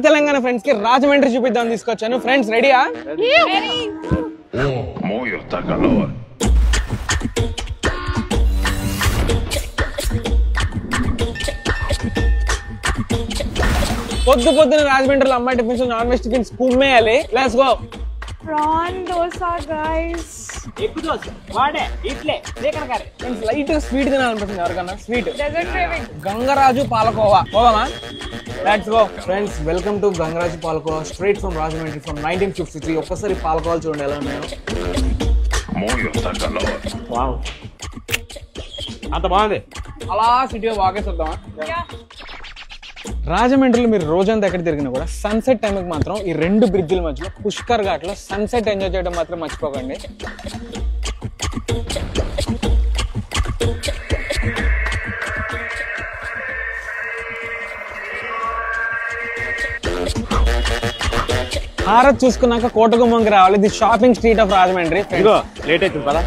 Telangana friends కి రాజమండ్రి చూపిద్దాం తీసుకొచ్చాను. ఫ్రెండ్స్ రెడీయా? పొద్దున రాజమండ్రిలో అమ్మాయి టిఫిన్స్ నాన్ వెజ్ టిఫిన్స్ కుమ్మేయాలి. Let's go. Prawn dosa, guys. ఎక్కువ దోశ వాడే ఇట్లే లేకనకారే ఫ్రెండ్స్ లైట్ స్వీట్ తినాలనిపిస్తుంది ఎవరికన్నా. Sweet Desert craving. Gangaraju Palkova. పోదామా? Let's go. Friends welcome to Gangaraju Palkova straight from Rajahmundry from 1953. ఒక్కసారి పాలకోవాలు చూడండి ఎలా ఉన్నాయో. వావ్ అంత బాగుంది. అలా సిటీలో వాగేసొద్దామా? Yeah. రాజమండ్రిలో మీరు రోజంతా ఎక్కడ తిరిగినా కూడా సన్సెట్ టైంకి మాత్రం ఈ రెండు బ్రిడ్జిల మధ్యలో పుష్కర్ ఘాట్లో సన్సెట్ ఎంజాయ్ చేయడం మాత్రం మర్చిపోకండి. హారత్ చూసుకున్నాక కోటగుమ్మంకి రావాలి. ఇది షాపింగ్ స్ట్రీట్ ఆఫ్ రాజమండ్రి. ఇదిగో లేట్ అవుతుంది పదా.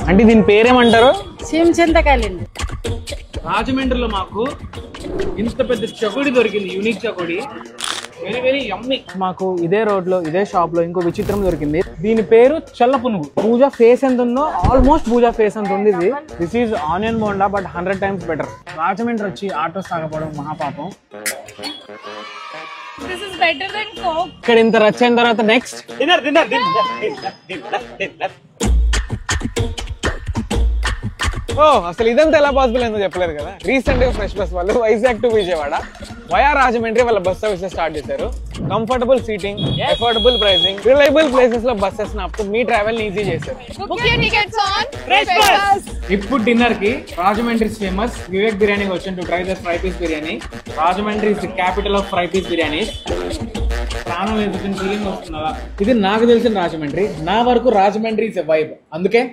అంటే దీని పేరేమంటారు? చింతకాయలండి. రాజమండ్రిలో మాకు ఇంత పెద్ద చకోడి దొరికింది, యూనిక్ చకోడి. Very very yummy. మాకు ఇదే రోడ్ లో ఇదే షాప్ లో ఇంకో విచిత్రం దొరికింది. దీని పేరు చల్ల పునుగు. పూజా ఫేస్ ఎంత ఉందో ఆల్మోస్ట్ పూజా ఫేస్ అంత ఉంది ఇది. This is onion bonda but 100 times better. Rajahmundry వచ్చి ఆటో సాగపోవడం మహాపాపం. This is better than Coke. ఇక్కడ ఇంత రచ్ అయిన తర్వాత నెక్స్ట్ డిన్నర్. ఓ అసలు ఇదంతా ఎలా పాసిబుల్ ఏందో చెప్పలేదు కదా. రీసెంట్ గా ఫ్రెష్ బస్ వాళ్ళు వైజాగ్ టు విజయవాడ వయా రాజమండ్రి వాళ్ళ బస్ సర్వీసెస్ స్టార్ట్ చేశారు. Comfortable seating, affordable pricing, reliable places లో బస్సెస్ ఆపుతూ మీ ట్రావెల్ ఈజీ చేశారు. Book your tickets on Fresh Bus. ఇప్పుడు డిన్నర్ కి రాజమండ్రి ఫేమస్ వివేక్ బిర్యానీ వచ్చాను to try the fry piece biryani. Rajahmundry is the capital of fry piece biryani. ప్రాణం ఎదుగుతున్న ఫీలింగ్ వస్తుందా? ఇది నాకు తెలిసిన రాజమండ్రి. నా వరకు రాజమండ్రి ఇస్ ఎ వైబ్. అందుకే